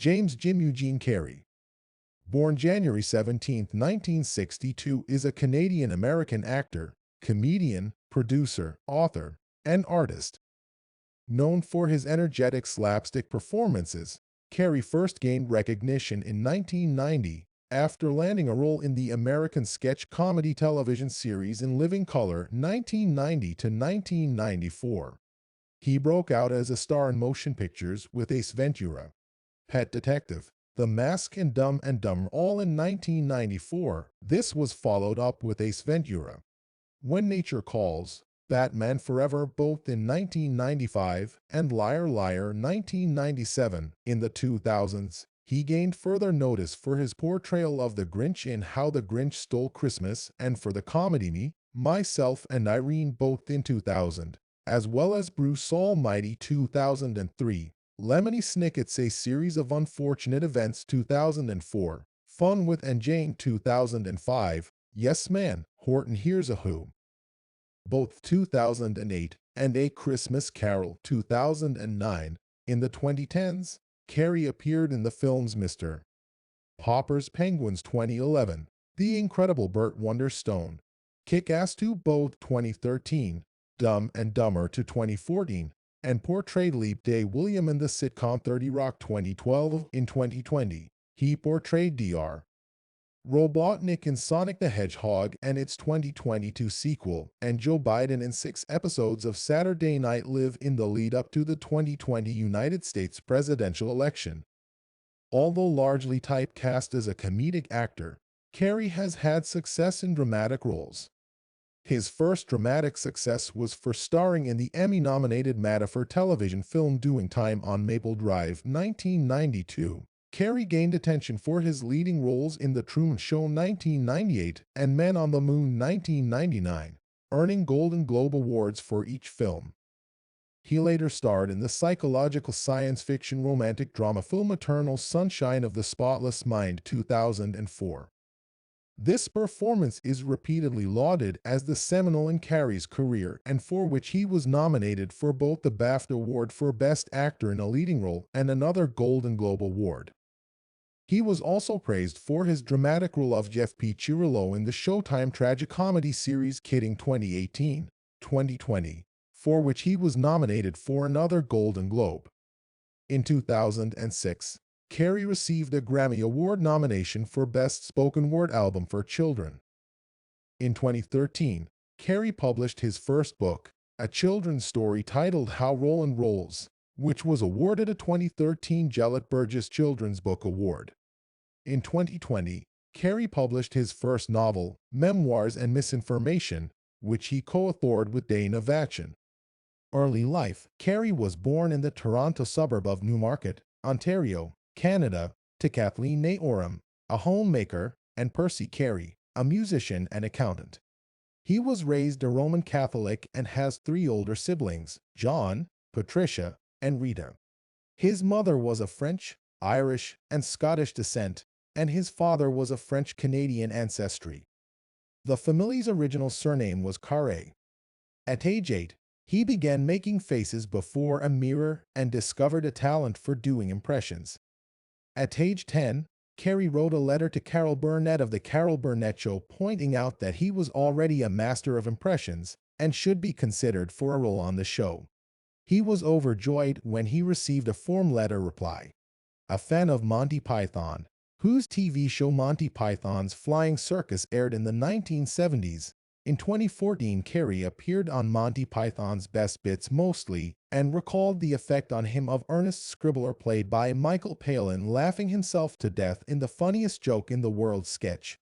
James Jim Eugene Carrey, born January 17, 1962, is a Canadian-American actor, comedian, producer, author, and artist. Known for his energetic slapstick performances, Carrey first gained recognition in 1990 after landing a role in the American sketch comedy television series In Living Color 1990 to 1994. He broke out as a star in motion pictures with Ace Ventura, Pet Detective, The Mask, and Dumb and Dumber, all in 1994. This was followed up with Ace Ventura, When Nature Calls, Batman Forever, both in 1995, and Liar Liar 1997. In the 2000s, he gained further notice for his portrayal of the Grinch in How the Grinch Stole Christmas and for the comedy Me, Myself, and Irene, both in 2000, as well as Bruce Almighty 2003. Lemony Snicket's A Series of Unfortunate Events 2004, Fun with and Jane 2005, Yes Man, Horton Hears a Who, both 2008, and A Christmas Carol 2009. In the 2010s, Carrey appeared in the films Mr. Popper's Penguins 2011, The Incredible Burt Wonderstone, Kick-Ass 2 both 2013, Dumb and Dumber to 2014, and portrayed Leap Day William in the sitcom 30 Rock 2012. In 2020, he portrayed Dr. Robotnik in Sonic the Hedgehog and its 2022 sequel, and Joe Biden in 6 episodes of Saturday Night Live in the lead-up to the 2020 United States presidential election. Although largely typecast as a comedic actor, Carrey has had success in dramatic roles. His first dramatic success was for starring in the Emmy-nominated Mad-for television film Doing Time on Maple Drive 1992. Carrey gained attention for his leading roles in The Truman Show 1998 and Men on the Moon 1999, earning Golden Globe Awards for each film. He later starred in the psychological science fiction romantic drama film Eternal Sunshine of the Spotless Mind 2004. This performance is repeatedly lauded as the seminal in Carrey's career and for which he was nominated for both the BAFTA Award for Best Actor in a Leading Role and another Golden Globe Award. He was also praised for his dramatic role of Jeff P. Cirillo in the Showtime tragicomedy series Kidding 2018-2020, for which he was nominated for another Golden Globe. In 2006, Carrey received a Grammy Award nomination for Best Spoken Word Album for Children. In 2013, Carrey published his first book, a children's story titled How Rollin' Rolls, which was awarded a 2013 Gelett Burgess Children's Book Award. In 2020, Carrey published his first novel, Memoirs and Misinformation, which he co-authored with Dana Vachon. Early life. Carrey was born in the Toronto suburb of Newmarket, Ontario, Canada, to Kathleen Nay Oram, a homemaker, and Percy Carey, a musician and accountant. He was raised a Roman Catholic and has 3 older siblings, John, Patricia, and Rita. His mother was of French, Irish, and Scottish descent, and his father was of French-Canadian ancestry. The family's original surname was Carrey. At age 8, he began making faces before a mirror and discovered a talent for doing impressions. At age 10, Carrey wrote a letter to Carol Burnett of The Carol Burnett Show pointing out that he was already a master of impressions and should be considered for a role on the show. He was overjoyed when he received a form letter reply. A fan of Monty Python, whose TV show Monty Python's Flying Circus aired in the 1970s, in 2014 Carrey appeared on Monty Python's Best Bits Mostly and recalled the effect on him of Ernest Scribbler played by Michael Palin laughing himself to death in the funniest joke in the world sketch.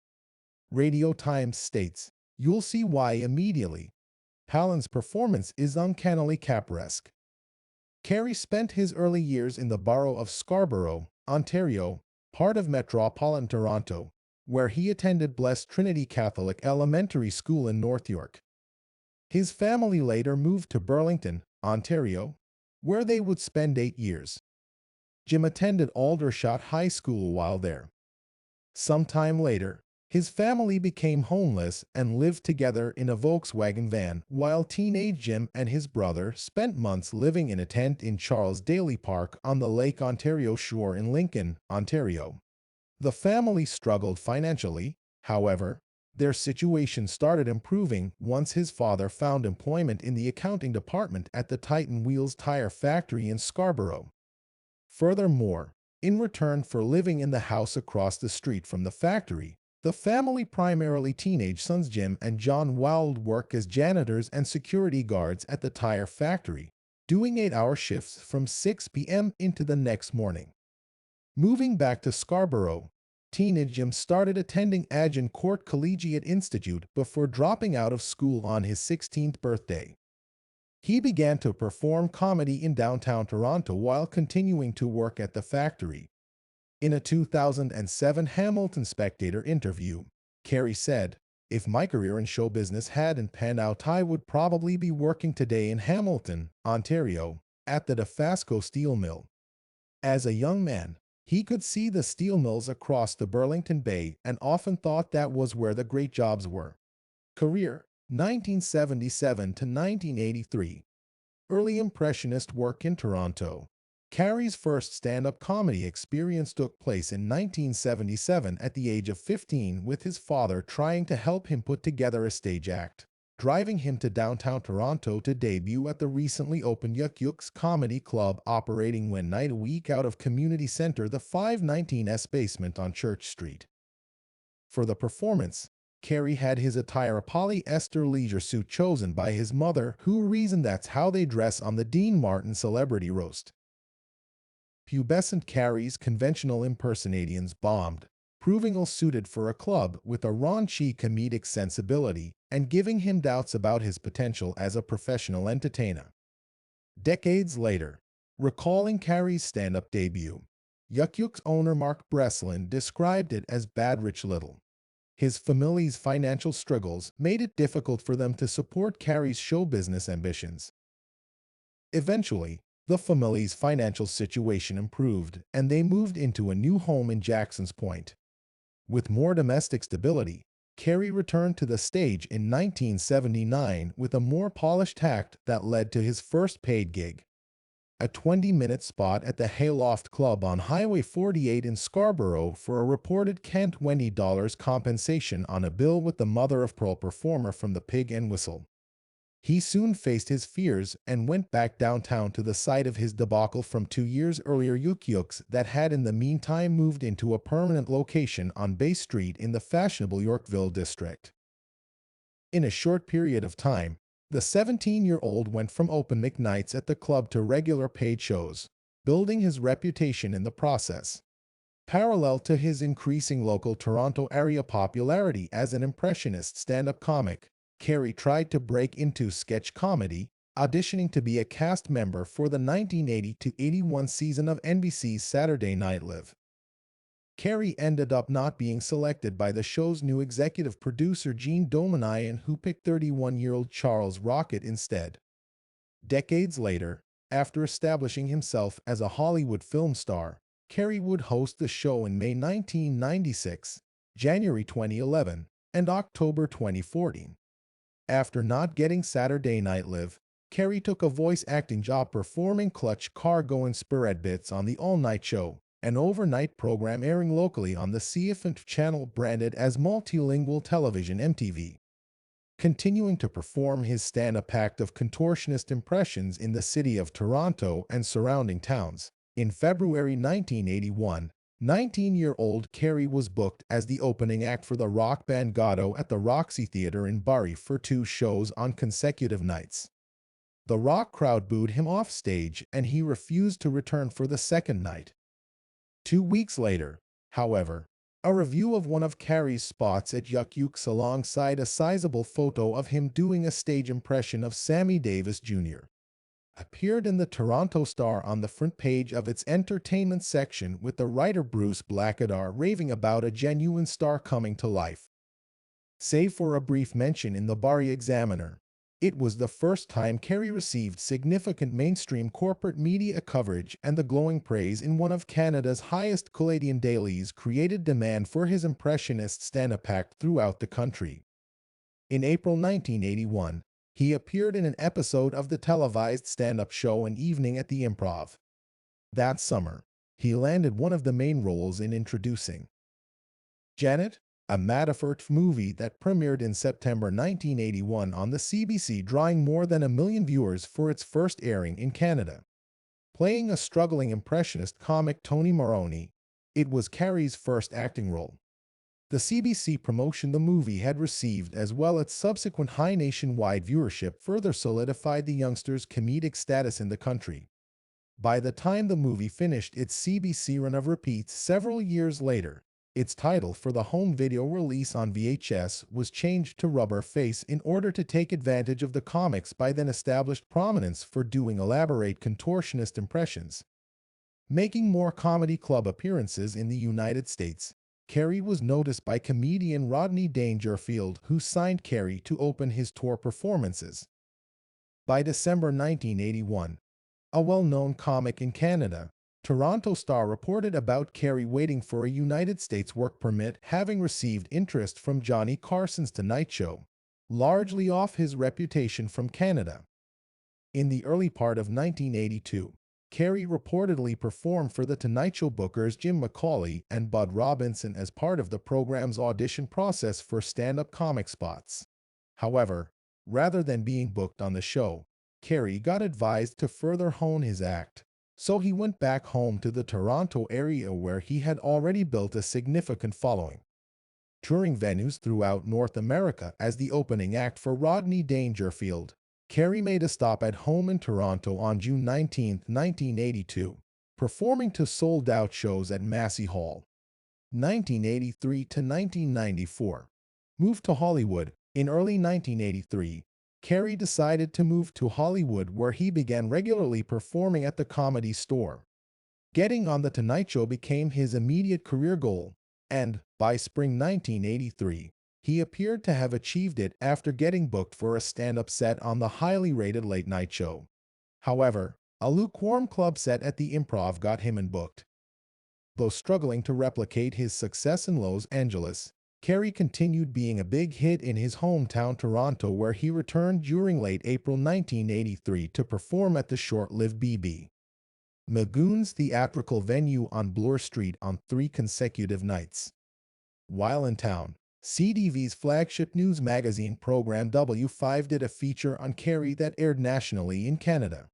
Radio Times states, "You'll see why immediately." Palin's performance is uncannily Capresque. Carrey spent his early years in the borough of Scarborough, Ontario, part of metropolitan Toronto, where he attended Blessed Trinity Catholic Elementary School in North York. His family later moved to Burlington, Ontario, where they would spend 8 years. Jim attended Aldershot High School while there. Sometime later, His family became homeless and lived together in a Volkswagen van, while teenage Jim and his brother spent months living in a tent in Charles Daly Park on the Lake Ontario shore in Lincoln, Ontario. The family struggled financially, however. Their situation started improving once his father found employment in the accounting department at the Titan Wheels tire factory in Scarborough. Furthermore, in return for living in the house across the street from the factory, the family, primarily teenage sons Jim and John, would work as janitors and security guards at the tire factory, doing 8-hour shifts from 6 p.m. into the next morning. Moving back to Scarborough, teenage Jim started attending Agincourt Collegiate Institute before dropping out of school on his 16th birthday. He began to perform comedy in downtown Toronto while continuing to work at the factory. In a 2007 Hamilton Spectator interview, Carrey said, "If my career in show business hadn't panned out, I would probably be working today in Hamilton, Ontario, at the Dofasco steel mill." As a young man, he could see the steel mills across the Burlington Bay and often thought that was where the great jobs were. Career: 1977 to 1983. Early Impressionist work in Toronto. Carrey's first stand-up comedy experience took place in 1977 at the age of 15, with his father trying to help him put together a stage act, driving him to downtown Toronto to debut at the recently opened Yuck Yucks Comedy Club, operating one night a week out of Community Center, the 519S basement on Church Street. For the performance, Carrey had his attire a polyester leisure suit chosen by his mother, who reasoned that's how they dress on the Dean Martin celebrity roast. Pubescent Carrey's conventional impersonations bombed, proving ill-suited for a club with a raunchy comedic sensibility and giving him doubts about his potential as a professional entertainer. Decades later, recalling Carrey's stand-up debut, Yuck Yucks owner Mark Breslin described it as bad rich little. His family's financial struggles made it difficult for them to support Carrey's show business ambitions. Eventually, the family's financial situation improved, and they moved into a new home in Jackson's Point. With more domestic stability, Carrey returned to the stage in 1979 with a more polished act that led to his first paid gig, a 20-minute spot at the Hayloft Club on Highway 48 in Scarborough for a reported $20 compensation on a bill with the mother-of-pearl performer from the Pig and Whistle. He soon faced his fears and went back downtown to the site of his debacle from 2 years earlier, Yuck Yucks, that had in the meantime moved into a permanent location on Bay Street in the fashionable Yorkville district. In a short period of time, the 17-year-old went from open mic nights at the club to regular paid shows, building his reputation in the process. Parallel to his increasing local Toronto area popularity as an impressionist stand-up comic, Carrey tried to break into sketch comedy, auditioning to be a cast member for the 1980-81 season of NBC's Saturday Night Live. Carrey ended up not being selected by the show's new executive producer Gene Domanian, who picked 31-year-old Charles Rocket instead. Decades later, after establishing himself as a Hollywood film star, Carrey would host the show in May 1996, January 2011, and October 2014. After not getting Saturday Night Live, Carrey took a voice acting job performing Clutch Cargo and Spirit Bits on The All Night Show, an overnight program airing locally on the CFNT channel branded as Multilingual Television MTV. Continuing to perform his stand-up act of contortionist impressions in the city of Toronto and surrounding towns, in February 1981, 19-year-old Carrey was booked as the opening act for the rock band Godot at the Roxy Theatre in Barrie for 2 shows on consecutive nights. The rock crowd booed him off stage, and he refused to return for the second night. 2 weeks later, however, a review of one of Carrey's spots at Yuck Yucks alongside a sizable photo of him doing a stage impression of Sammy Davis Jr. appeared in the Toronto Star on the front page of its entertainment section, with the writer Bruce Blackadar raving about a genuine star coming to life. Save for a brief mention in the Barrie Examiner, It was the first time Carrey received significant mainstream corporate media coverage, and the glowing praise in one of Canada's highest Canadian dailies created demand for his impressionist stand-up act throughout the country. In April 1981, he appeared in an episode of the televised stand-up show An Evening at the Improv. That summer, he landed one of the main roles in introducing Janet, a Matt movie that premiered in September 1981 on the CBC, drawing more than 1 million viewers for its first airing in Canada. Playing a struggling impressionist comic Tony Maroney, it was Carrey's first acting role. The CBC promotion the movie had received, as well as subsequent high nationwide viewership, further solidified the youngster's comedic status in the country. By the time the movie finished its CBC run of repeats several years later, its title for the home video release on VHS was changed to Rubber Face in order to take advantage of the comic's by then established prominence for doing elaborate contortionist impressions. Making more comedy club appearances in the United States, Carrey was noticed by comedian Rodney Dangerfield, who signed Carrey to open his tour performances. By December 1981, a well-known comic in Canada, Toronto Star reported about Carrey waiting for a United States work permit, having received interest from Johnny Carson's Tonight Show, largely off his reputation from Canada. In the early part of 1982, Carrey reportedly performed for The Tonight Show bookers Jim McCauley and Bud Robinson as part of the program's audition process for stand-up comic spots. However, rather than being booked on the show, Carrey got advised to further hone his act, so he went back home to the Toronto area, where he had already built a significant following. Touring venues throughout North America as the opening act for Rodney Dangerfield, Carrey made a stop at home in Toronto on June 19, 1982, performing to sold-out shows at Massey Hall. 1983 to 1994. Moved to Hollywood. In early 1983, Carrey decided to move to Hollywood, where he began regularly performing at the Comedy Store. Getting on The Tonight Show became his immediate career goal, and, by spring 1983, he appeared to have achieved it after getting booked for a stand-up set on the highly rated Late Night Show. However, a lukewarm club set at the Improv got him unbooked. Though struggling to replicate his success in Los Angeles, Carrey continued being a big hit in his hometown Toronto, where he returned during late April 1983 to perform at the short-lived B.B. Magoon's theatrical venue on Bloor Street on 3 consecutive nights. While in town, CTV's flagship news magazine program W5 did a feature on Carrey that aired nationally in Canada.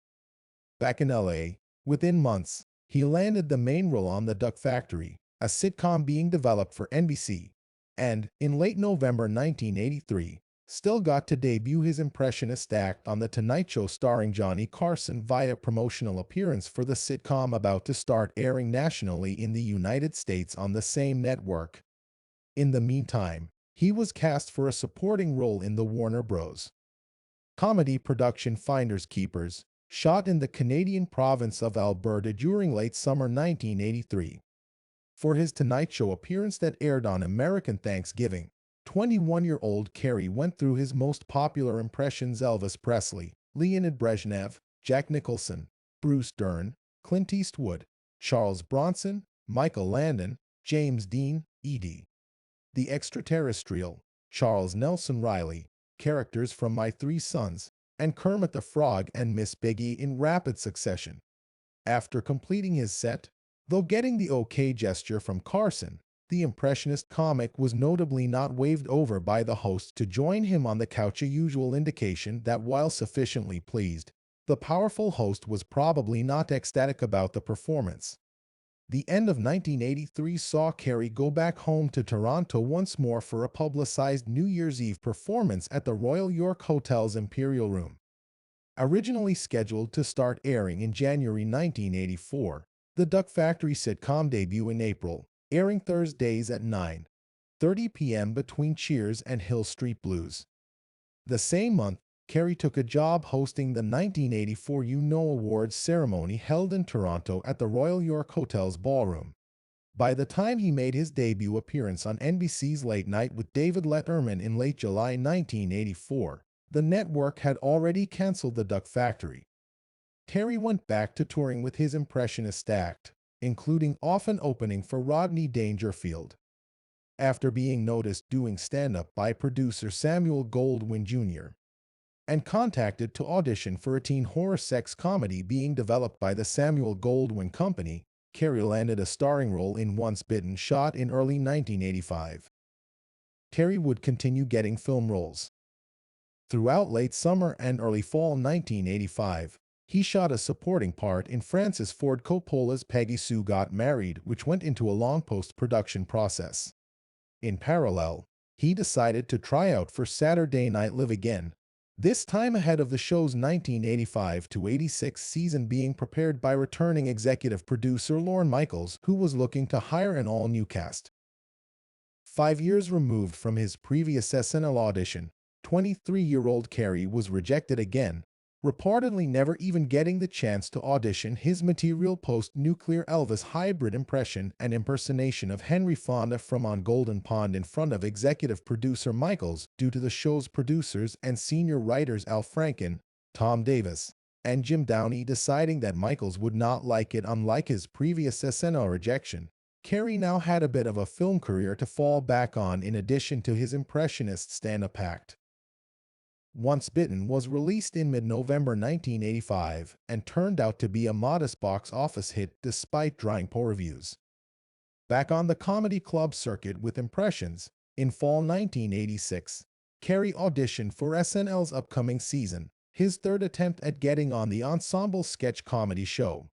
Back in LA, within months, he landed the main role on The Duck Factory, a sitcom being developed for NBC, and, in late November 1983, still got to debut his impressionist act on The Tonight Show starring Johnny Carson via promotional appearance for the sitcom about to start airing nationally in the United States on the same network. In the meantime, he was cast for a supporting role in the Warner Bros. comedy production Finders Keepers, shot in the Canadian province of Alberta during late summer 1983. For his Tonight Show appearance that aired on American Thanksgiving, 21-year-old Carrey went through his most popular impressions: Elvis Presley, Leonid Brezhnev, Jack Nicholson, Bruce Dern, Clint Eastwood, Charles Bronson, Michael Landon, James Dean, E.D. the Extraterrestrial, Charles Nelson Riley, characters from My Three Sons, and Kermit the Frog and Miss Piggy in rapid succession. After completing his set, though getting the OK gesture from Carson, the impressionist comic was notably not waved over by the host to join him on the couch, a usual indication that while sufficiently pleased, the powerful host was probably not ecstatic about the performance. The end of 1983 saw Carrey go back home to Toronto once more for a publicized New Year's Eve performance at the Royal York Hotel's Imperial Room. Originally scheduled to start airing in January 1984, the Duck Factory sitcom debuted in April, airing Thursdays at 9:30 p.m. between Cheers and Hill Street Blues. The same month, Carrey took a job hosting the 1984 Awards ceremony held in Toronto at the Royal York Hotel's ballroom. By the time he made his debut appearance on NBC's Late Night with David Letterman in late July 1984, The network had already canceled The Duck Factory. Carrey went back to touring with his impressionist act, including often opening for Rodney Dangerfield. After being noticed doing stand-up by producer Samuel Goldwyn Jr. and contacted to audition for a teen horror sex comedy being developed by the Samuel Goldwyn Company, Carrey landed a starring role in Once Bitten, shot in early 1985. Carrey would continue getting film roles. Throughout late summer and early fall 1985, he shot a supporting part in Francis Ford Coppola's Peggy Sue Got Married, which went into a long post-production process. In parallel, he decided to try out for Saturday Night Live again, this time ahead of the show's 1985-86 season being prepared by returning executive producer Lorne Michaels, who was looking to hire an all-new cast. 5 years removed from his previous SNL audition, 23-year-old Carrey was rejected again, reportedly never even getting the chance to audition his material post-nuclear Elvis hybrid impression and impersonation of Henry Fonda from On Golden Pond in front of executive producer Michaels due to the show's producers and senior writers Al Franken, Tom Davis, and Jim Downey deciding that Michaels would not like it. Unlike his previous SNL rejection, Carrey now had a bit of a film career to fall back on in addition to his impressionist stand-up act. Once Bitten was released in mid-November 1985 and turned out to be a modest box office hit despite drawing poor reviews. Back on the comedy club circuit with impressions, in fall 1986, Carrey auditioned for SNL's upcoming season, his third attempt at getting on the ensemble sketch comedy show.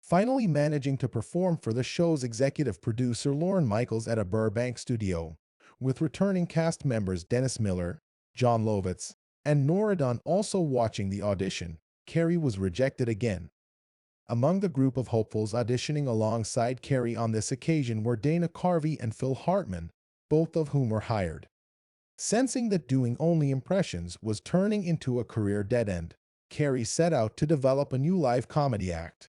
Finally managing to perform for the show's executive producer Lorne Michaels at a Burbank studio, with returning cast members Dennis Miller, John Lovitz, and Nora Dunn also watching the audition, Carrey was rejected again. Among the group of hopefuls auditioning alongside Carrey on this occasion were Dana Carvey and Phil Hartman, both of whom were hired. Sensing that doing only impressions was turning into a career dead-end, Carrey set out to develop a new live comedy act.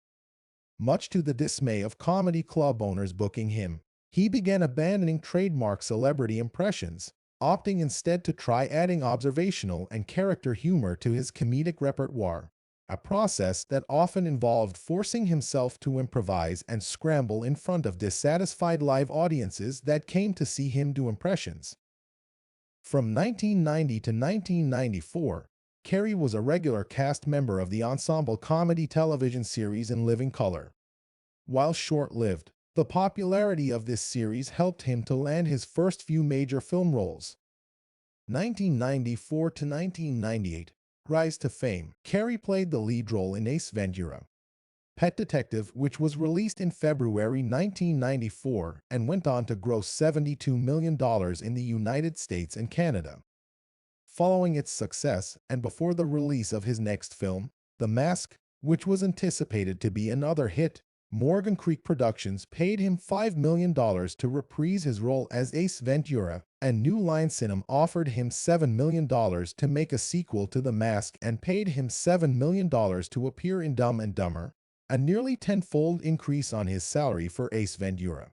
Much to the dismay of comedy club owners booking him, he began abandoning trademark celebrity impressions, opting instead to try adding observational and character humor to his comedic repertoire, a process that often involved forcing himself to improvise and scramble in front of dissatisfied live audiences that came to see him do impressions. From 1990 to 1994, Carrey was a regular cast member of the ensemble comedy television series In Living Color. While short-lived, the popularity of this series helped him to land his first few major film roles. 1994 to 1998, rise to fame. Carrey played the lead role in Ace Ventura, Pet Detective, which was released in February 1994 and went on to gross $72 million in the United States and Canada. Following its success and before the release of his next film, The Mask, which was anticipated to be another hit, Morgan Creek Productions paid him $5 million to reprise his role as Ace Ventura, and New Line Cinema offered him $7 million to make a sequel to The Mask and paid him $7 million to appear in Dumb and Dumber, a nearly tenfold increase on his salary for Ace Ventura.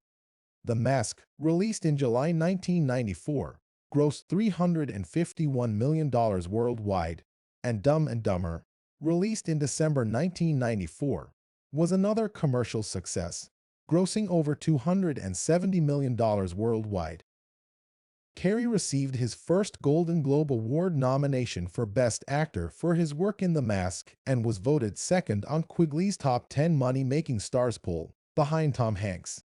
The Mask, released in July 1994, grossed $351 million worldwide, and Dumb and Dumber, released in December 1994, was another commercial success, grossing over $270 million worldwide. Carrey received his first Golden Globe Award nomination for Best Actor for his work in The Mask and was voted second on Quigley's Top 10 Money-Making Stars poll, behind Tom Hanks.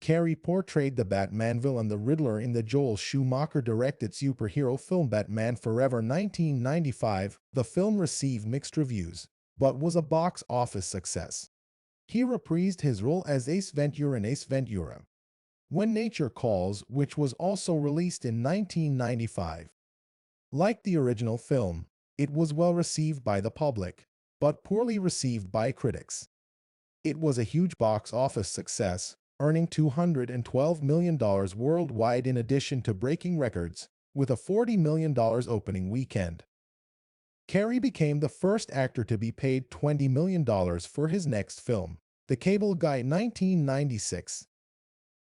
Carrey portrayed the Batman villain the Riddler in the Joel Schumacher-directed superhero film Batman Forever 1995. The film received mixed reviews, but was a box office success. He reprised his role as Ace Ventura in Ace Ventura: When Nature Calls, which was also released in 1995. Like the original film, it was well received by the public, but poorly received by critics. It was a huge box office success, earning $212 million worldwide in addition to breaking records, with a $40 million opening weekend. Carrey became the first actor to be paid $20 million for his next film, The Cable Guy 1996.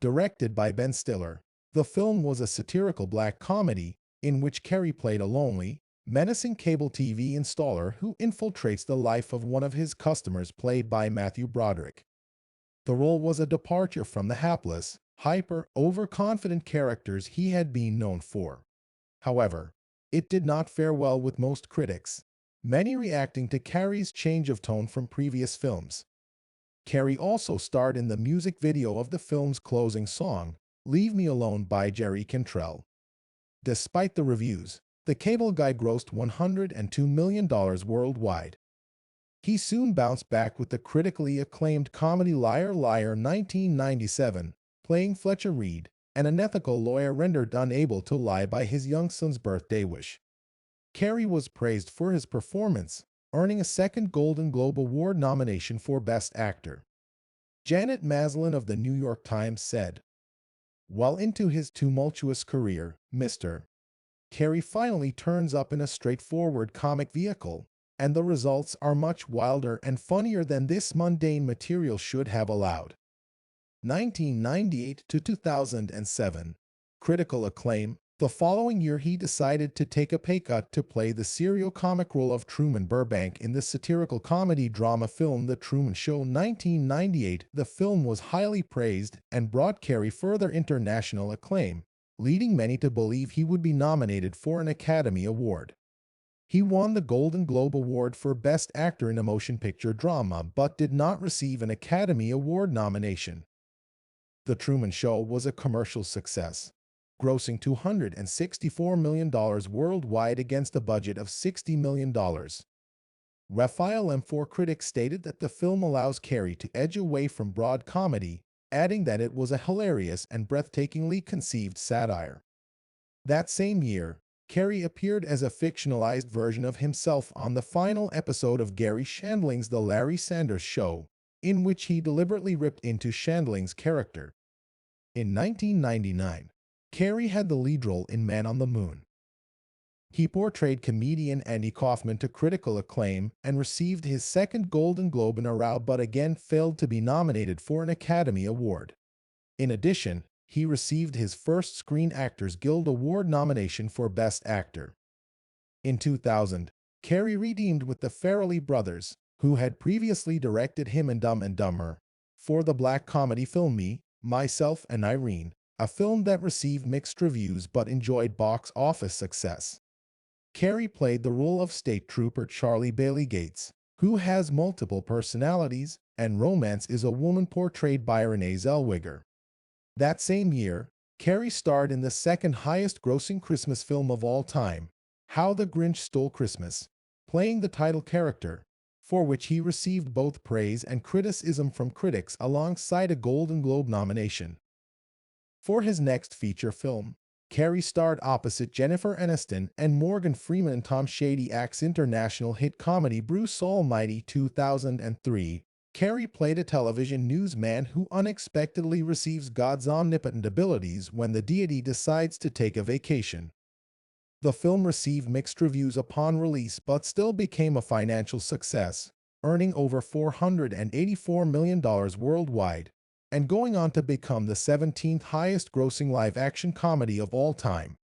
Directed by Ben Stiller, the film was a satirical black comedy in which Carrey played a lonely, menacing cable TV installer who infiltrates the life of one of his customers, played by Matthew Broderick. The role was a departure from the hapless, hyper, overconfident characters he had been known for. However, it did not fare well with most critics, many reacting to Carrey's change of tone from previous films. Carrey also starred in the music video of the film's closing song, "Leave Me Alone" by Jerry Cantrell. Despite the reviews, the cable guy grossed $102 million worldwide. He soon bounced back with the critically acclaimed comedy Liar Liar 1997, playing Fletcher Reed, an unethical lawyer rendered unable to lie by his young son's birthday wish. Carrey was praised for his performance, earning a second Golden Globe Award nomination for Best Actor. Janet Maslin of the New York Times said, "While into his tumultuous career, Mr. Carrey finally turns up in a straightforward comic vehicle, and the results are much wilder and funnier than this mundane material should have allowed." 1998 to 2007. Critical acclaim. The following year he decided to take a pay cut to play the serio-comic role of Truman Burbank in the satirical comedy drama film The Truman Show 1998. The film was highly praised and brought Carrey further international acclaim, leading many to believe he would be nominated for an Academy Award. He won the Golden Globe Award for Best Actor in a Motion Picture Drama but did not receive an Academy Award nomination. The Truman Show was a commercial success, grossing $264 million worldwide against a budget of $60 million. Raphael M4 critics stated that the film allows Carrey to edge away from broad comedy, adding that it was a hilarious and breathtakingly conceived satire. That same year, Carrey appeared as a fictionalized version of himself on the final episode of Garry Shandling's The Larry Sanders Show, in which he deliberately ripped into Shandling's character. In 1999, Carrey had the lead role in Man on the Moon. He portrayed comedian Andy Kaufman to critical acclaim and received his second Golden Globe in a row but again failed to be nominated for an Academy Award. In addition, he received his first Screen Actors Guild Award nomination for Best Actor. In 2000, Carrey redeemed with the Farrelly brothers, who had previously directed him in Dumb and Dumber, for the black comedy film Me, Myself and Irene, a film that received mixed reviews but enjoyed box office success. Carrey played the role of State Trooper Charlie Bailey Gates, who has multiple personalities, and Romance is a Woman portrayed by Renee Zellweger. That same year, Carrey starred in the second highest-grossing Christmas film of all time, How the Grinch Stole Christmas, playing the title character, for which he received both praise and criticism from critics alongside a Golden Globe nomination. For his next feature film, Carrey starred opposite Jennifer Aniston and Morgan Freeman in Tom Shady Act's international hit comedy Bruce Almighty 2003. Carrey played a television newsman who unexpectedly receives God's omnipotent abilities when the deity decides to take a vacation. The film received mixed reviews upon release but still became a financial success, earning over $484 million worldwide, and going on to become the 17th highest-grossing live-action comedy of all time.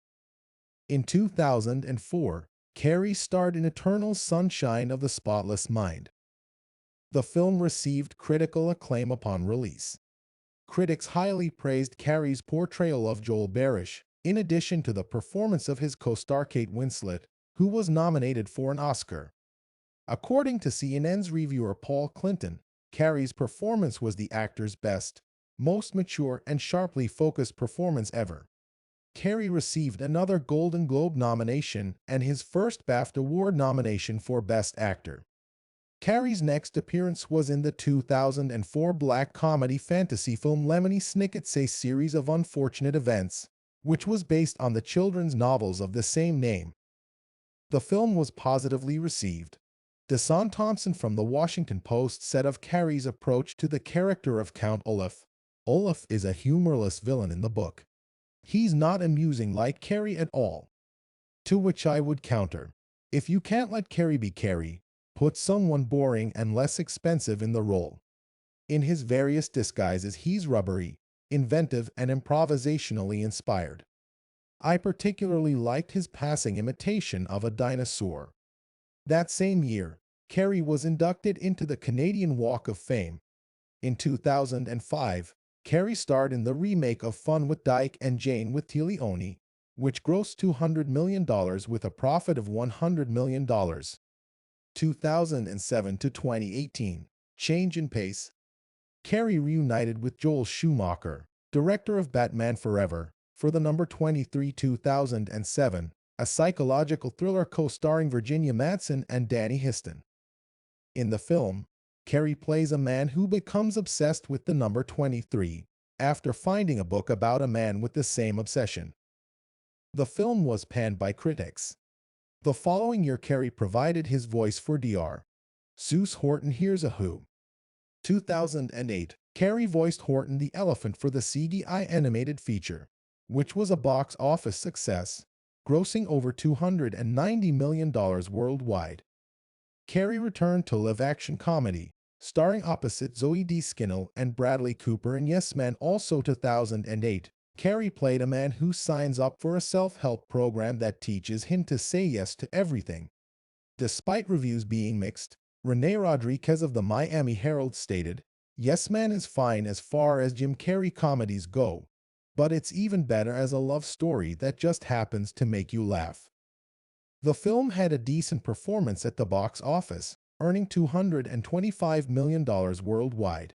In 2004, Carrey starred in Eternal Sunshine of the Spotless Mind. The film received critical acclaim upon release. Critics highly praised Carrey's portrayal of Joel Barish, in addition to the performance of his co-star Kate Winslet, who was nominated for an Oscar. According to CNN's reviewer Paul Clinton, Carrey's performance was the actor's best, most mature and sharply focused performance ever. Carrey received another Golden Globe nomination and his first BAFTA Award nomination for Best Actor. Carrey's next appearance was in the 2004 black comedy fantasy film Lemony Snicket's A Series of Unfortunate Events, which was based on the children's novels of the same name. The film was positively received. Deshaun Thompson from The Washington Post said of Carrey's approach to the character of Count Olaf, "Olaf is a humorless villain in the book. He's not amusing like Carrey at all." To which I would counter, if you can't let Carrey be Carrey, put someone boring and less expensive in the role. In his various disguises he's rubbery, inventive and improvisationally inspired. I particularly liked his passing imitation of a dinosaur. That same year, Carrey was inducted into the Canadian Walk of Fame. In 2005, Carrey starred in the remake of Fun with Dyke and Jane with Leone, which grossed $200 million with a profit of $100 million. 2007 to 2018, change in pace. Carrey reunited with Joel Schumacher, director of Batman Forever, for the number 23 2007, a psychological thriller co-starring Virginia Madsen and Danny Huston. In the film, Carrey plays a man who becomes obsessed with the number 23 after finding a book about a man with the same obsession. The film was panned by critics. The following year, Carrey provided his voice for Dr. Seuss Horton Hears a Who. 2008, Carrey voiced Horton the Elephant for the CGI animated feature, which was a box office success, grossing over $290 million worldwide. Carrey returned to live-action comedy, starring opposite Zoe Deschanel and Bradley Cooper in Yes Man. Also 2008, Carrey played a man who signs up for a self-help program that teaches him to say yes to everything. Despite reviews being mixed, Renee Rodriguez of the Miami Herald stated, "Yes Man is fine as far as Jim Carrey comedies go, but it's even better as a love story that just happens to make you laugh." The film had a decent performance at the box office, earning $225 million worldwide.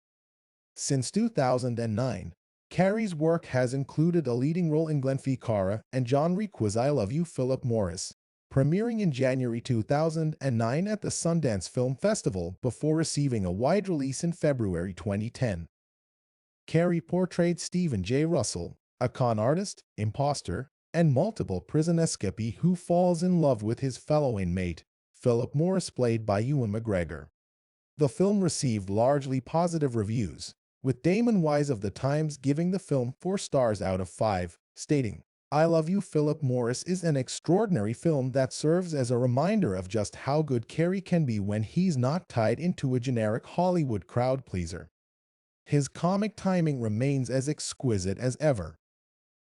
Since 2009, Carrey's work has included a leading role in Glenn Ficarra and John Requa's I Love You, Philip Morris, premiering in January 2009 at the Sundance Film Festival before receiving a wide release in February 2010. Carrey portrayed Stephen J. Russell, a con artist, imposter, and multiple prison escapee who falls in love with his fellow inmate, Philip Morris, played by Ewan McGregor. The film received largely positive reviews, with Damon Wise of The Times giving the film 4 stars out of 5, stating, "I Love You, Philip Morris is an extraordinary film that serves as a reminder of just how good Carrey can be when he's not tied into a generic Hollywood crowd pleaser. His comic timing remains as exquisite as ever."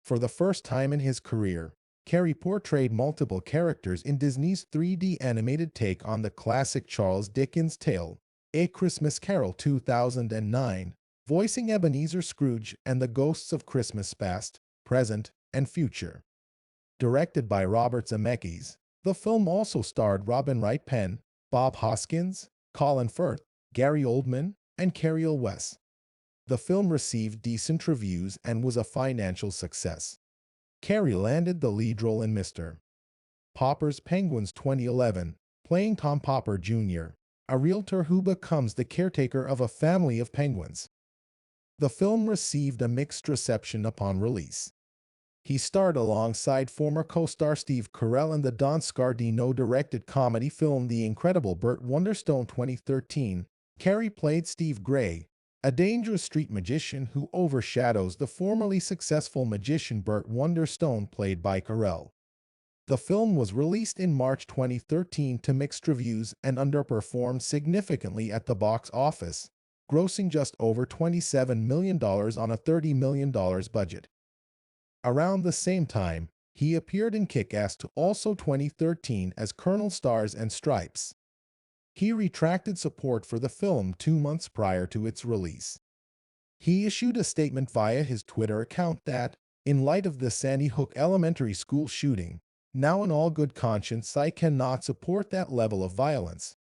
For the first time in his career, Carrey portrayed multiple characters in Disney's 3D animated take on the classic Charles Dickens tale, A Christmas Carol 2009, voicing Ebenezer Scrooge and the ghosts of Christmas past, present, and future. Directed by Robert Zemeckis, the film also starred Robin Wright Penn, Bob Hoskins, Colin Firth, Gary Oldman, and Carrie Elwes. The film received decent reviews and was a financial success. Carrey landed the lead role in Mr. Popper's Penguins 2011, playing Tom Popper Jr., a realtor who becomes the caretaker of a family of penguins. The film received a mixed reception upon release. He starred alongside former co-star Steve Carell in the Don Scardino-directed comedy film The Incredible Burt Wonderstone 2013. Carrey played Steve Gray, a dangerous street magician who overshadows the formerly successful magician Burt Wonderstone, played by Carell. The film was released in March 2013 to mixed reviews and underperformed significantly at the box office, grossing just over $27 million on a $30 million budget. Around the same time, he appeared in Kick-Ass 2, also 2013, as Colonel Stars and Stripes. He retracted support for the film 2 months prior to its release. He issued a statement via his Twitter account that, in light of the Sandy Hook Elementary School shooting, now in all good conscience I cannot support that level of violence.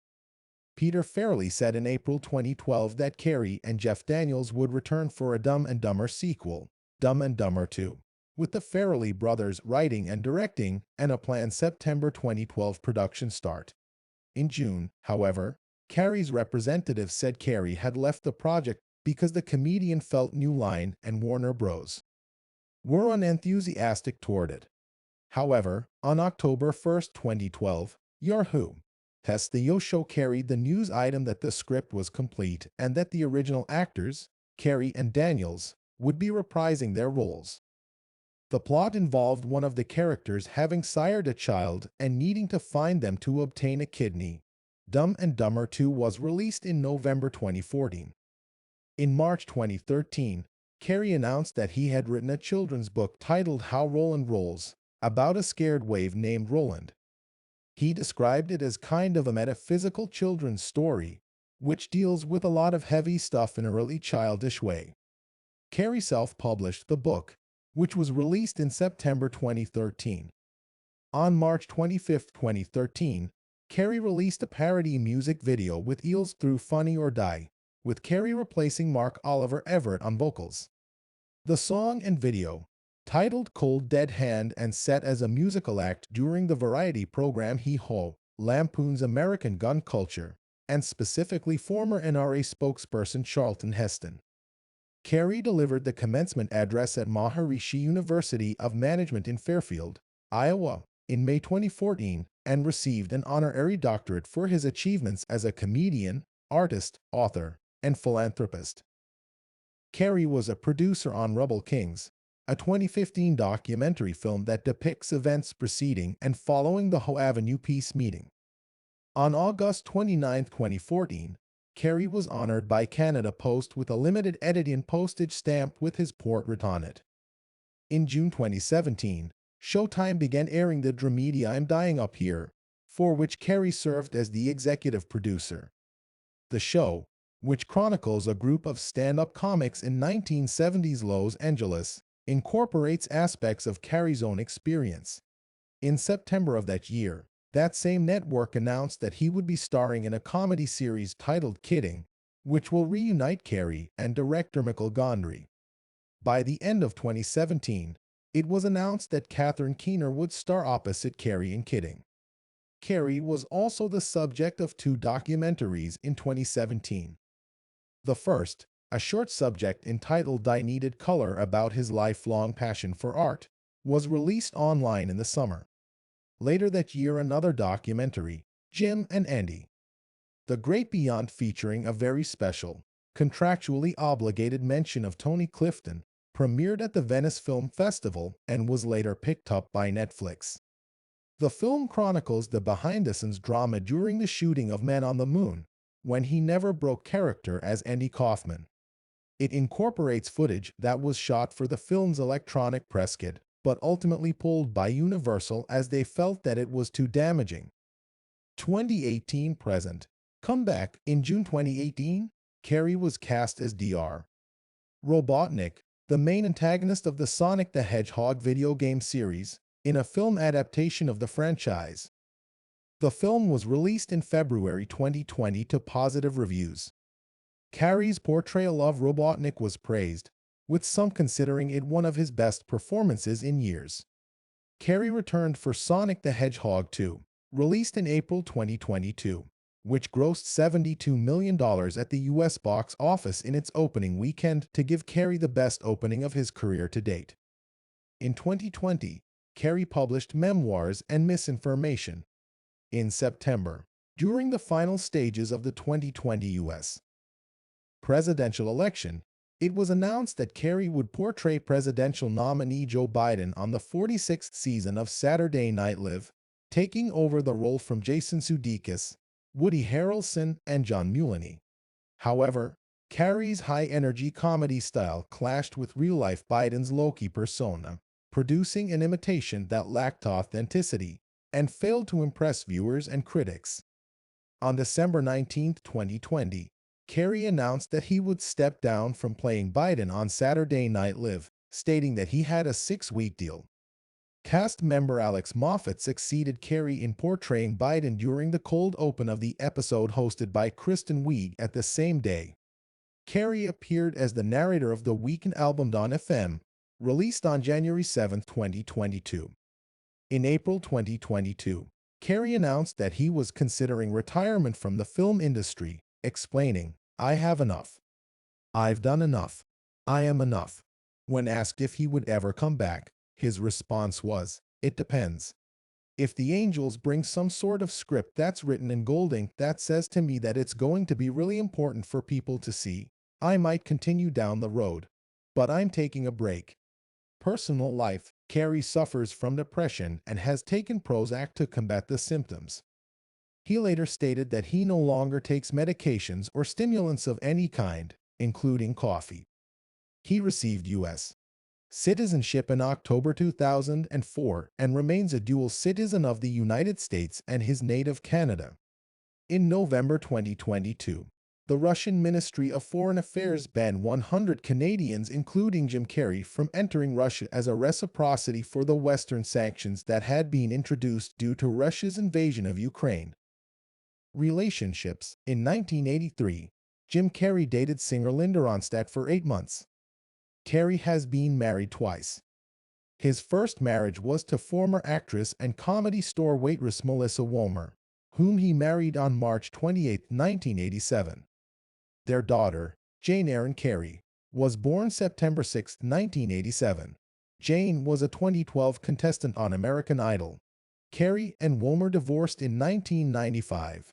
Peter Farrelly said in April 2012 that Carrey and Jeff Daniels would return for a Dumb and Dumber sequel, Dumb and Dumber 2, with the Farrelly brothers writing and directing, and a planned September 2012 production start. In June, however, Carrey's representative said Carrey had left the project because the comedian felt New Line and Warner Bros. were unenthusiastic toward it. However, on October 1, 2012, Yahoo! Test the Yo Show carried the news item that the script was complete and that the original actors, Carrey and Daniels, would be reprising their roles. The plot involved one of the characters having sired a child and needing to find them to obtain a kidney. Dumb and Dumber 2 was released in November 2014. In March 2013, Carrey announced that he had written a children's book titled How Roland Rolls, about a scared wave named Roland. He described it as kind of a metaphysical children's story, which deals with a lot of heavy stuff in a really childish way. Carrey self-published the book, which was released in September 2013. On March 25, 2013, Carrey released a parody music video with Eels through Funny or Die, with Carrey replacing Mark Oliver Everett on vocals. The song and video, titled Cold Dead Hand and set as a musical act during the variety program Hee Haw, lampoons American gun culture, and specifically former NRA spokesperson Charlton Heston. Carrey delivered the commencement address at Maharishi University of Management in Fairfield, Iowa, in May 2014 and received an honorary doctorate for his achievements as a comedian, artist, author, and philanthropist. Carrey was a producer on Rebel Kings, a 2015 documentary film that depicts events preceding and following the Howe Avenue peace meeting. On August 29, 2014, Carrey was honored by Canada Post with a limited edition postage stamp with his portrait on it. In June 2017, Showtime began airing the dramedy I'm Dying Up Here, for which Carrey served as the executive producer. The show, which chronicles a group of stand-up comics in 1970s Los Angeles, incorporates aspects of Carrey's own experience. In September of that year, that same network announced that he would be starring in a comedy series titled Kidding, which will reunite Carrey and director Michael Gondry. By the end of 2017, it was announced that Catherine Keener would star opposite Carrey in Kidding. Carrey was also the subject of two documentaries in 2017. The first, a short subject entitled I Needed Color about his lifelong passion for art, was released online in the summer. Later that year, another documentary, Jim and Andy, The Great Beyond, featuring a very special, contractually obligated mention of Tony Clifton, premiered at the Venice Film Festival and was later picked up by Netflix. The film chronicles the behind-the-scenes drama during the shooting of Man on the Moon, when he never broke character as Andy Kaufman. It incorporates footage that was shot for the film's electronic press kit, but ultimately pulled by Universal as they felt that it was too damaging. 2018 present. Comeback. In June 2018, Carrey was cast as Dr. Robotnik, the main antagonist of the Sonic the Hedgehog video game series, in a film adaptation of the franchise. The film was released in February 2020 to positive reviews. Carrey's portrayal of Robotnik was praised, with some considering it one of his best performances in years. Carrey returned for Sonic the Hedgehog 2, released in April 2022, which grossed $72 million at the US box office in its opening weekend to give Carrey the best opening of his career to date. In 2020, Carrey published Memoirs and Misinformation. In September, during the final stages of the 2020 US presidential election, it was announced that Carrey would portray presidential nominee Joe Biden on the 46th season of Saturday Night Live, taking over the role from Jason Sudeikis, Woody Harrelson, and John Mulaney. However, Carrey's high-energy comedy style clashed with real-life Biden's Loki persona, producing an imitation that lacked authenticity and failed to impress viewers and critics. On December 19, 2020, Carrey announced that he would step down from playing Biden on Saturday Night Live, stating that he had a 6-week deal. Cast member Alex Moffat succeeded Carrey in portraying Biden during the cold open of the episode hosted by Kristen Wiig at the same day. Carrey appeared as the narrator of the weekend album Dawn FM, released on January 7, 2022. In April 2022, Carrey announced that he was considering retirement from the film industry, explaining, "I have enough. I've done enough. I am enough." When asked if he would ever come back, his response was, "It depends. If the Angels bring some sort of script that's written in gold ink that says to me that it's going to be really important for people to see, I might continue down the road. But I'm taking a break." Personal life. Carrey suffers from depression and has taken Prozac to combat the symptoms. He later stated that he no longer takes medications or stimulants of any kind, including coffee. He received U.S. citizenship in October 2004 and remains a dual citizen of the United States and his native Canada. In November 2022, the Russian Ministry of Foreign Affairs banned 100 Canadians, including Jim Carrey, from entering Russia as a reciprocity for the Western sanctions that had been introduced due to Russia's invasion of Ukraine. Relationships. In 1983, Jim Carrey dated singer Linda Ronstadt for 8 months. Carrey has been married twice. His first marriage was to former actress and Comedy Store waitress Melissa Womer, whom he married on March 28, 1987. Their daughter, Jane Erin Carrey, was born September 6, 1987. Jane was a 2012 contestant on American Idol. Carrey and Womer divorced in 1995.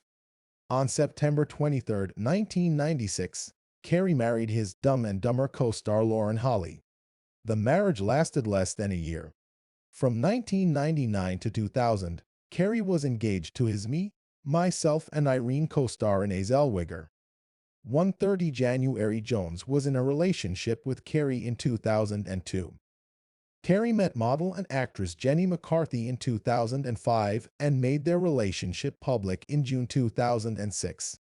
On September 23, 1996, Carrey married his Dumb and Dumber co-star Lauren Holly. The marriage lasted less than a year. From 1999 to 2000, Carrey was engaged to his Me, Myself and Irene co-star Renee Zellweger. 1:30 January Jones was in a relationship with Carrey in 2002. Carrey met model and actress Jenny McCarthy in 2005 and made their relationship public in June 2006.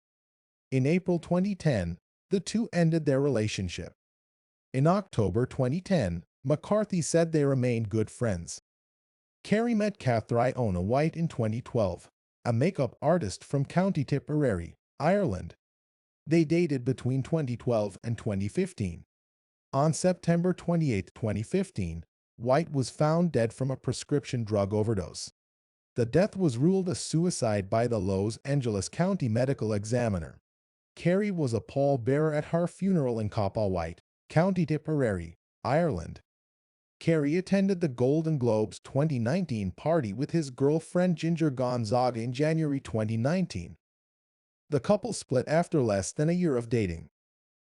In April 2010, the two ended their relationship. In October 2010, McCarthy said they remained good friends. Carrey met Catherine White in 2012, a makeup artist from County Tipperary, Ireland. They dated between 2012 and 2015. On September 28, 2015, White was found dead from a prescription drug overdose. The death was ruled a suicide by the Los Angeles County Medical Examiner. Carrey was a pallbearer at her funeral in White, County Tipperary, Ireland. Carrey attended the Golden Globes 2019 party with his girlfriend Ginger Gonzaga in January 2019. The couple split after less than a year of dating.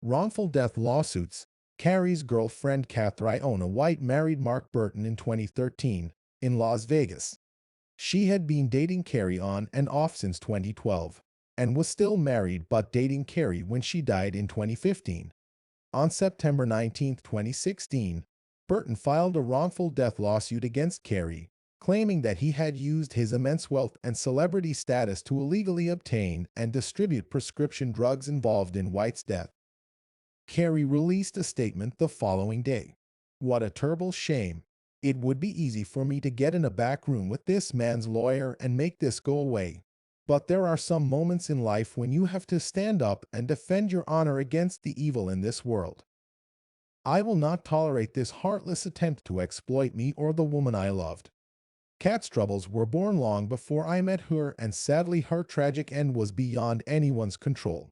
Wrongful death lawsuits. Carrey's girlfriend Catherine White married Mark Burton in 2013 in Las Vegas. She had been dating Carrey on and off since 2012 and was still married but dating Carrey when she died in 2015. On September 19, 2016, Burton filed a wrongful death lawsuit against Carrey, claiming that he had used his immense wealth and celebrity status to illegally obtain and distribute prescription drugs involved in White's death. Carrey released a statement the following day. "What a terrible shame. It would be easy for me to get in a back room with this man's lawyer and make this go away. But there are some moments in life when you have to stand up and defend your honor against the evil in this world. I will not tolerate this heartless attempt to exploit me or the woman I loved. Kat's troubles were born long before I met her, and sadly her tragic end was beyond anyone's control.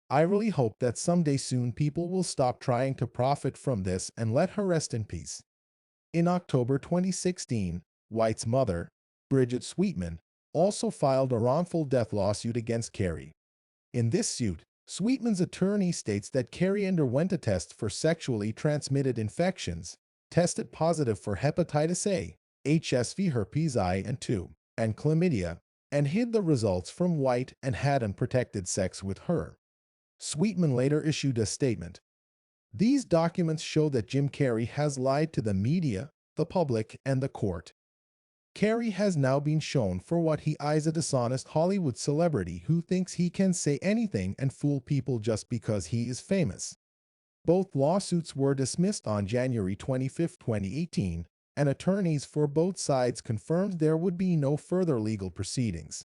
I really hope that someday soon people will stop trying to profit from this and let her rest in peace." In October 2016, White's mother, Bridget Sweetman, also filed a wrongful death lawsuit against Carrey. In this suit, Sweetman's attorney states that Carrey underwent a test for sexually transmitted infections, tested positive for hepatitis A, HSV herpes I and II, and chlamydia, and hid the results from White and had unprotected sex with her. Sweetman later issued a statement. "These documents show that Jim Carrey has lied to the media, the public, and the court. Carrey has now been shown for what he is, a dishonest Hollywood celebrity who thinks he can say anything and fool people just because he is famous." Both lawsuits were dismissed on January 25, 2018, and attorneys for both sides confirmed there would be no further legal proceedings.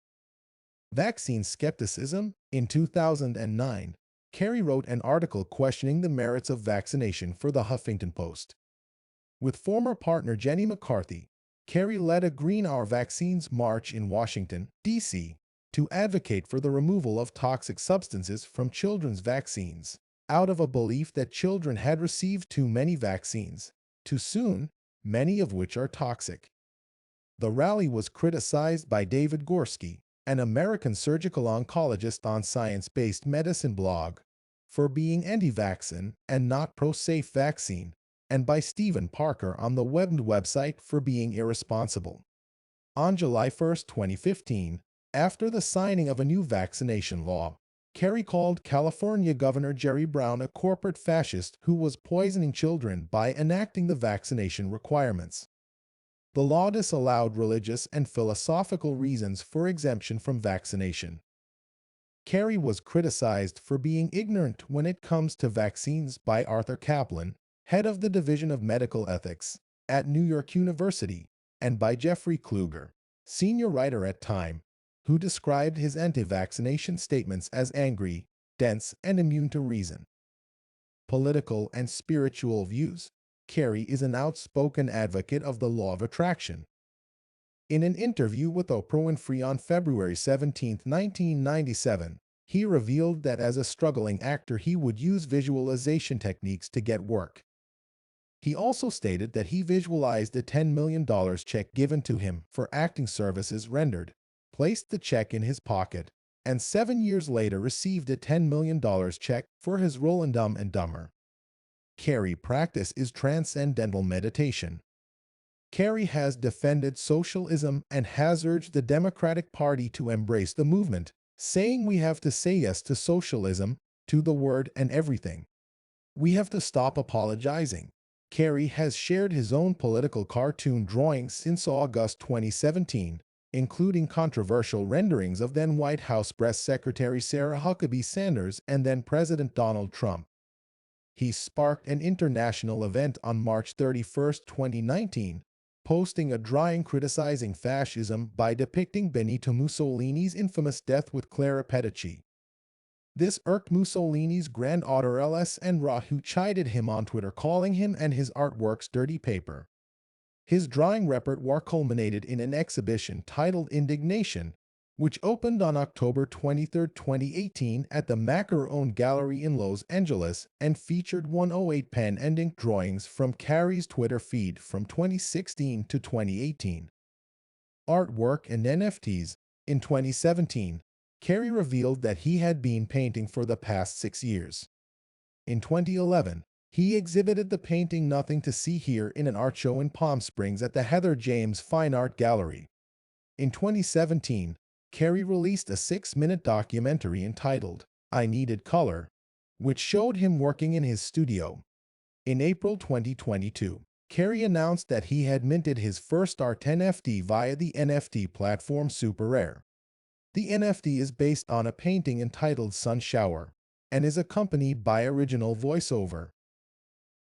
Vaccine skepticism. In 2009, Carrey wrote an article questioning the merits of vaccination for the Huffington Post. With former partner Jenny McCarthy, Carrey led a Green Our Vaccines march in Washington, D.C., to advocate for the removal of toxic substances from children's vaccines, out of a belief that children had received too many vaccines, too soon, many of which are toxic. The rally was criticized by David Gorski, an American surgical oncologist on Science-Based Medicine blog, for being anti-vaccine and not pro-safe vaccine, and by Stephen Parker on the website for being irresponsible. On July 1, 2015, after the signing of a new vaccination law, Carrey called California Governor Jerry Brown a corporate fascist who was poisoning children by enacting the vaccination requirements. The law disallowed religious and philosophical reasons for exemption from vaccination. Carrey was criticized for being ignorant when it comes to vaccines by Arthur Kaplan, head of the Division of Medical Ethics at New York University, and by Jeffrey Kluger, senior writer at Time, who described his anti-vaccination statements as angry, dense, and immune to reason. Political and spiritual views. Carrey is an outspoken advocate of the law of attraction. In an interview with Oprah Winfrey on February 17, 1997, he revealed that as a struggling actor he would use visualization techniques to get work. He also stated that he visualized a $10 million check given to him for acting services rendered, placed the check in his pocket, and 7 years later received a $10 million check for his role in Dumb and Dumber. Carrey's practice is transcendental meditation. Carrey has defended socialism and has urged the Democratic Party to embrace the movement, saying we have to say yes to socialism, to the word and everything. We have to stop apologizing. Carrey has shared his own political cartoon drawings since August 2017, including controversial renderings of then White House Press Secretary Sarah Huckabee Sanders and then President Donald Trump. He sparked an international event on March 31, 2019, posting a drawing criticizing fascism by depicting Benito Mussolini's infamous death with Clara Petacci. This irked Mussolini's granddaughter LS and Ra, who chided him on Twitter, calling him and his artworks dirty paper. His drawing repertoire culminated in an exhibition titled Indignation, which opened on October 23, 2018 at the Macaron Gallery in Los Angeles and featured 108 pen and ink drawings from Carrey's Twitter feed from 2016 to 2018. Artwork and NFTs. In 2017, Carrey revealed that he had been painting for the past 6 years. In 2011, he exhibited the painting Nothing to See Here in an art show in Palm Springs at the Heather James Fine Art Gallery. In 2017, Carrey released a 6-minute documentary entitled, I Needed Color, which showed him working in his studio. In April 2022, Carrey announced that he had minted his first art NFT via the NFT platform SuperRare. The NFT is based on a painting entitled Sun Shower and is accompanied by original voiceover.